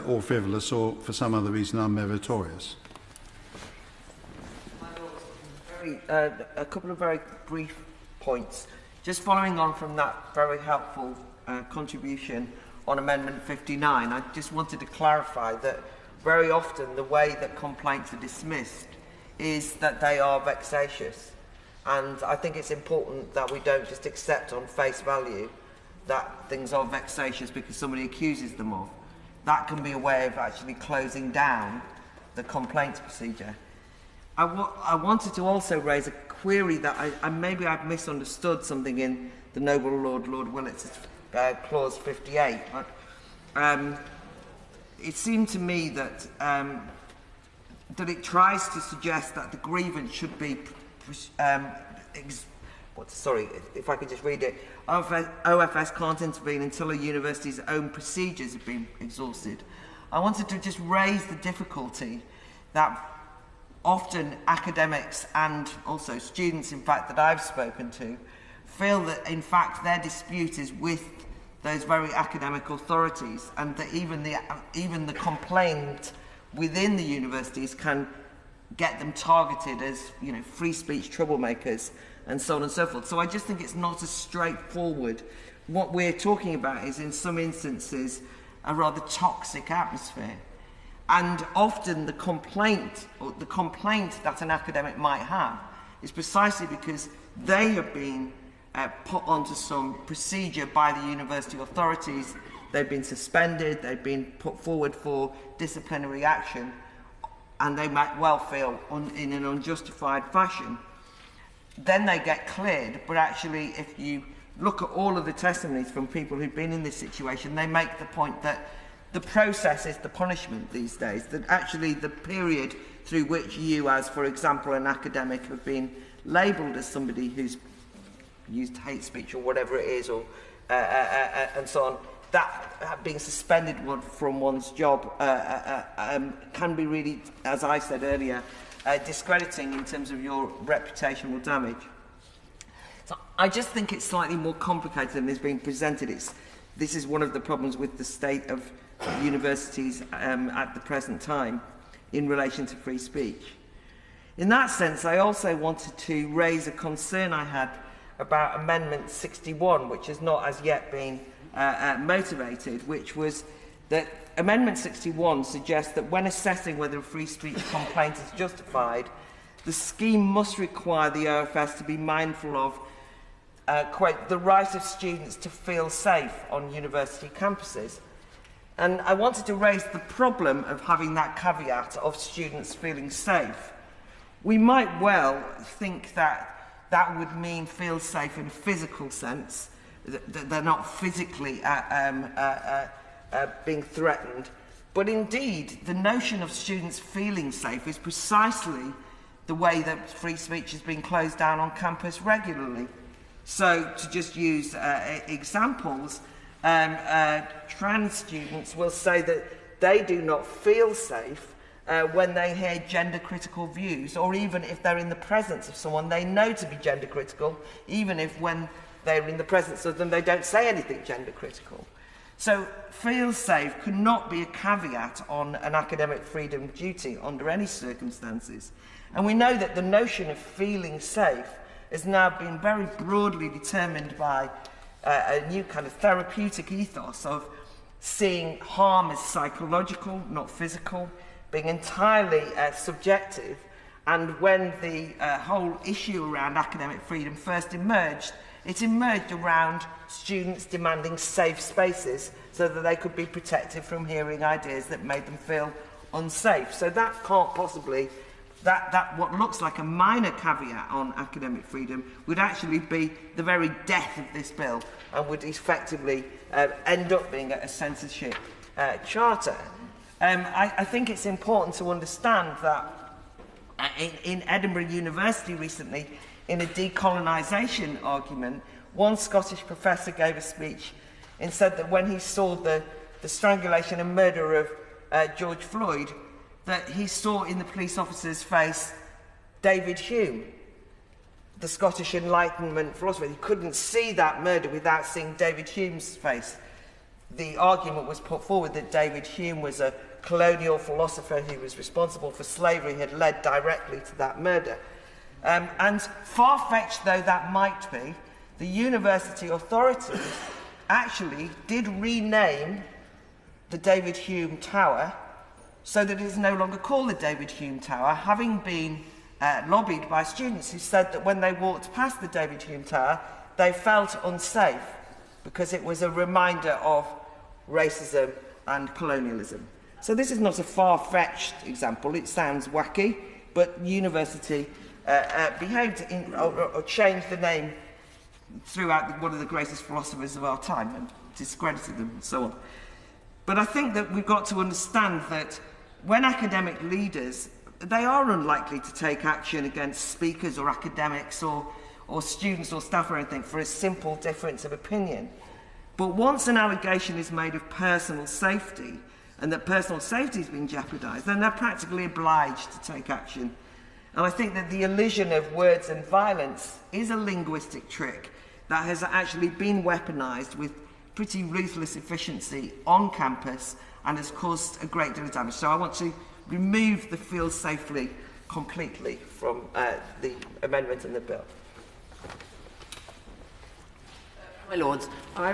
or frivolous or for some other reason unmeritorious. A couple of very brief points. Just following on from that very helpful contribution on Amendment 59, I just wanted to clarify that very often the way that complaints are dismissed is that they are vexatious. And I think it's important that we don't just accept on face value that things are vexatious because somebody accuses them of. That can be a way of actually closing down the complaints procedure. I wanted to also raise a query that maybe I've misunderstood something in the Noble Lord Willet's Clause 58. But, it seemed to me that it tries to suggest that the grievance should be, if I could just read it, OFS can't intervene until a university's own procedures have been exhausted. I wanted to just raise the difficulty that often academics and also students, in fact, that I've spoken to, feel that, in fact, their dispute is with those very academic authorities, and that even the complaint within the universities can get them targeted as, you know, free speech troublemakers and so on and so forth. So I just think it's not as straightforward. What we're talking about is, in some instances, a rather toxic atmosphere. And often the complaint that an academic might have is precisely because they have been put onto some procedure by the university authorities. They've been suspended, they've been put forward for disciplinary action, and they might well feel in an unjustified fashion. Then they get cleared, but actually if you look at all of the testimonies from people who've been in this situation, they make the point that the process is the punishment these days, that actually the period through which you, as, for example, an academic, have been labelled as somebody who's used hate speech or whatever it is, or and so on, that being suspended from one's job can be really, as I said earlier, discrediting in terms of your reputational damage. So I just think it's slightly more complicated than is being presented. This is one of the problems with the state of universities at the present time in relation to free speech. In that sense, I also wanted to raise a concern I had about Amendment 61, which has not as yet been motivated, which was that Amendment 61 suggests that when assessing whether a free speech complaint is justified, the scheme must require the OFS to be mindful of, quote, the right of students to feel safe on university campuses. And I wanted to raise the problem of having that caveat of students feeling safe. We might well think that that would mean feel safe in a physical sense, that they're not physically being threatened. But indeed, the notion of students feeling safe is precisely the way that free speech is being closed down on campus regularly. So, to just use examples, trans students will say that they do not feel safe when they hear gender-critical views, or even if they're in the presence of someone they know to be gender-critical, even if when they're in the presence of them they don't say anything gender-critical. So, feel safe cannot be a caveat on an academic freedom duty under any circumstances. And we know that the notion of feeling safe has now been very broadly determined by a new kind of therapeutic ethos of seeing harm as psychological, not physical, being entirely subjective. And when the whole issue around academic freedom first emerged, it emerged around students demanding safe spaces so that they could be protected from hearing ideas that made them feel unsafe. So that can't possibly, that what looks like a minor caveat on academic freedom would actually be the very death of this bill and would effectively end up being a censorship charter. I think it's important to understand that in Edinburgh University recently, in a decolonisation argument, one Scottish professor gave a speech and said that when he saw the strangulation and murder of George Floyd, that he saw in the police officer's face David Hume, the Scottish Enlightenment philosopher. He couldn't see that murder without seeing David Hume's face. the argument was put forward that David Hume was a colonial philosopher who was responsible for slavery, had led directly to that murder. And far-fetched though that might be, the university authorities actually did rename the David Hume Tower so that it is no longer called the David Hume Tower, having been lobbied by students who said that when they walked past the David Hume Tower, they felt unsafe because it was a reminder of racism and colonialism. So this is not a far-fetched example. It sounds wacky, but university behaved or changed the name throughout one of the greatest philosophers of our time and discredited them and so on. But I think that we've got to understand that when academic leaders, they are unlikely to take action against speakers or academics or students or staff or anything for a simple difference of opinion. But once an allegation is made of personal safety and that personal safety has been jeopardised, then they're practically obliged to take action. And I think that the elision of words and violence is a linguistic trick that has actually been weaponised with pretty ruthless efficiency on campus and has caused a great deal of damage. So I want to remove the feel safely completely from the amendment in the bill. My Lords, I